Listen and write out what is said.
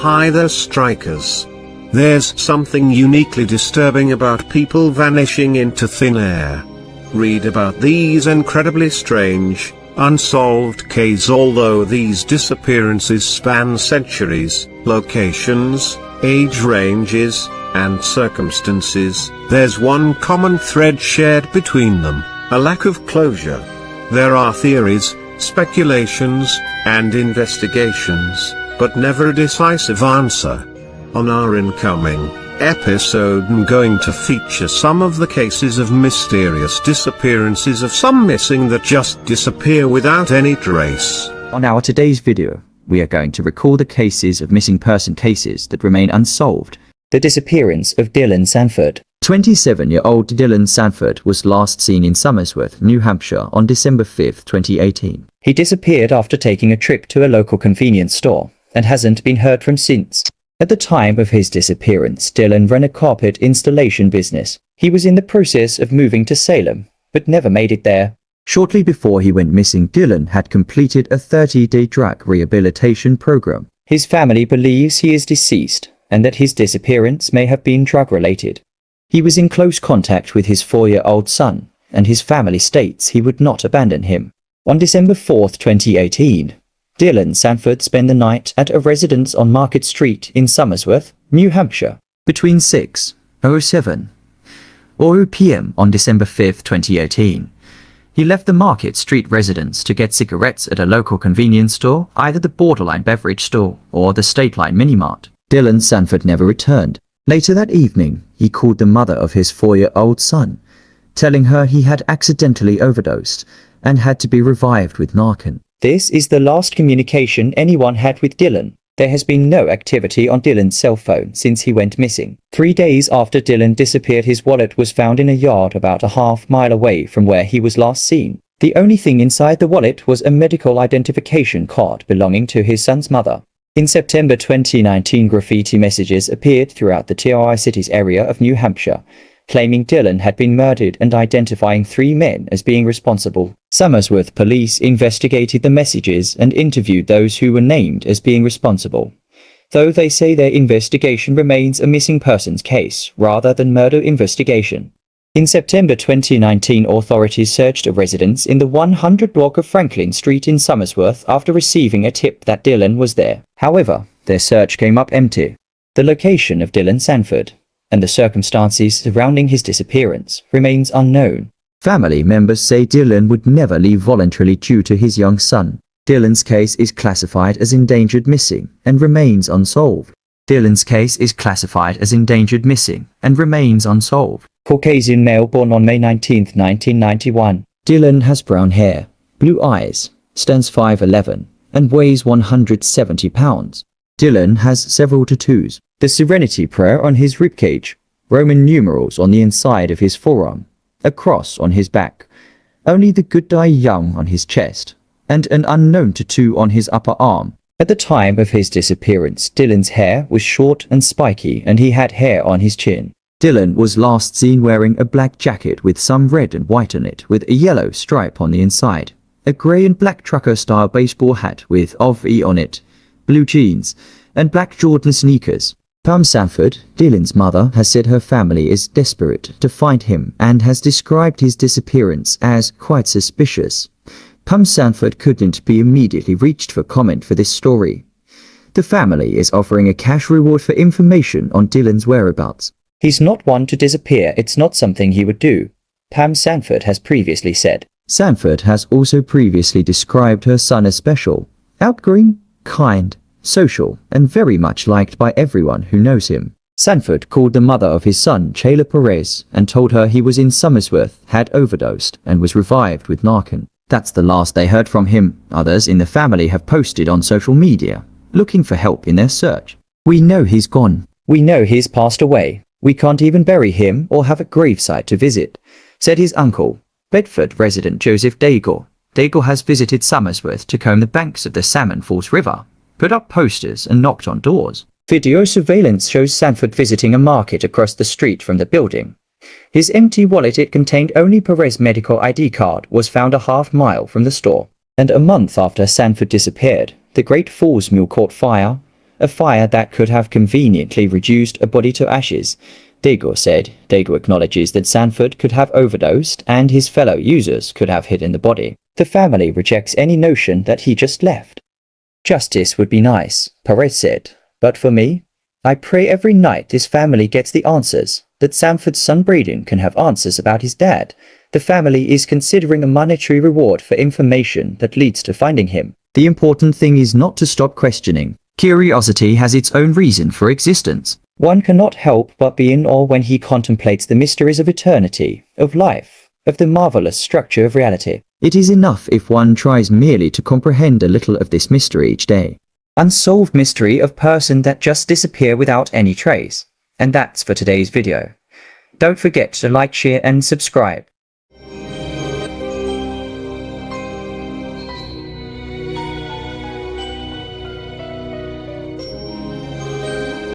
Hi there, strikers. There's something uniquely disturbing about people vanishing into thin air. Read about these incredibly strange, unsolved cases. Although these disappearances span centuries, locations, age ranges, and circumstances, there's one common thread shared between them: a lack of closure. There are theories, speculations, and investigations, but never a decisive answer. On our incoming episode, I'm going to feature some of the cases of mysterious disappearances, of some missing that just disappear without any trace. On our today's video, we are going to recall the cases of missing person cases that remain unsolved. The disappearance of Dylan Sanford. 27-year-old Dylan Sanford was last seen in Somersworth, New Hampshire on December 5, 2018. He disappeared after taking a trip to a local convenience store and hasn't been heard from since. At the time of his disappearance, Dylan ran a carpet installation business. He was in the process of moving to Salem, but never made it there. Shortly before he went missing, Dylan had completed a 30-day drug rehabilitation program. His family believes he is deceased and that his disappearance may have been drug-related. He was in close contact with his 4-year-old son, and his family states he would not abandon him. On December 4, 2018, Dylan Sanford spent the night at a residence on Market Street in Somersworth, New Hampshire, between 6:07 p.m. on December 5, 2018. He left the Market Street residence to get cigarettes at a local convenience store, either the Borderline Beverage Store or the State Line Minimart. Dylan Sanford never returned. Later that evening, he called the mother of his 4-year-old son, telling her he had accidentally overdosed and had to be revived with Narcan. This is the last communication anyone had with Dylan. There has been no activity on Dylan's cell phone since he went missing. 3 days after Dylan disappeared, his wallet was found in a yard about a half-mile away from where he was last seen. The only thing inside the wallet was a medical identification card belonging to his son's mother. In September 2019, graffiti messages appeared throughout the Tri-Cities area of New Hampshire, claiming Dylan had been murdered and identifying 3 men as being responsible. Somersworth police investigated the messages and interviewed those who were named as being responsible, though they say their investigation remains a missing persons case rather than murder investigation. In September 2019, authorities searched a residence in the 100 block of Franklin Street in Somersworth after receiving a tip that Dylan was there. However, their search came up empty. The location of Dylan Sanford and the circumstances surrounding his disappearance remains unknown. Family members say Dylan would never leave voluntarily due to his young son. Dylan's case is classified as endangered missing and remains unsolved. Dylan's case is classified as endangered missing and remains unsolved. Caucasian male born on May 19, 1991. Dylan has brown hair, blue eyes, stands 5'11", and weighs 170 pounds. Dylan has several tattoos: the Serenity Prayer on his ribcage, Roman numerals on the inside of his forearm, a cross on his back, Only the Good Die Young on his chest, and an unknown tattoo on his upper arm. At the time of his disappearance, Dylan's hair was short and spiky, and he had hair on his chin. Dylan was last seen wearing a black jacket with some red and white on it, with a yellow stripe on the inside, a grey and black trucker-style baseball hat with OVE on it, blue jeans, and black Jordan sneakers. Pam Sanford, Dylan's mother, has said her family is desperate to find him and has described his disappearance as quite suspicious. Pam Sanford couldn't be immediately reached for comment for this story. The family is offering a cash reward for information on Dylan's whereabouts. "He's not one to disappear, it's not something he would do," Pam Sanford has previously said. Sanford has also previously described her son as special, outgoing, kind, social, and very much liked by everyone who knows him. Sanford called the mother of his son, Chayla Perez, and told her he was in Somersworth, had overdosed, and was revived with Narcan. That's the last they heard from him. Others in the family have posted on social media, looking for help in their search. "We know he's gone. We know he's passed away. We can't even bury him or have a gravesite to visit," said his uncle, Bedford resident Joseph Daigle. Daigle has visited Somersworth to comb the banks of the Salmon Falls River, put up posters and knocked on doors. Video surveillance shows Sanford visiting a market across the street from the building. His empty wallet, it contained only Perez's medical ID card, was found a half-mile from the store. And a month after Sanford disappeared, the Great Falls Mill caught fire, a fire that could have conveniently reduced a body to ashes. Dago said. Dago acknowledges that Sanford could have overdosed and his fellow users could have hidden the body. The family rejects any notion that he just left. Justice would be nice, Perez said, but for me, I pray every night this family gets the answers, that Sanford's son Braden can have answers about his dad. The family is considering a monetary reward for information that leads to finding him. The important thing is not to stop questioning. Curiosity has its own reason for existence. One cannot help but be in awe when he contemplates the mysteries of eternity, of life, of the marvelous structure of reality. It is enough if one tries merely to comprehend a little of this mystery each day. Unsolved mystery of person that just disappear without any trace. And that's for today's video. Don't forget to like, share and subscribe.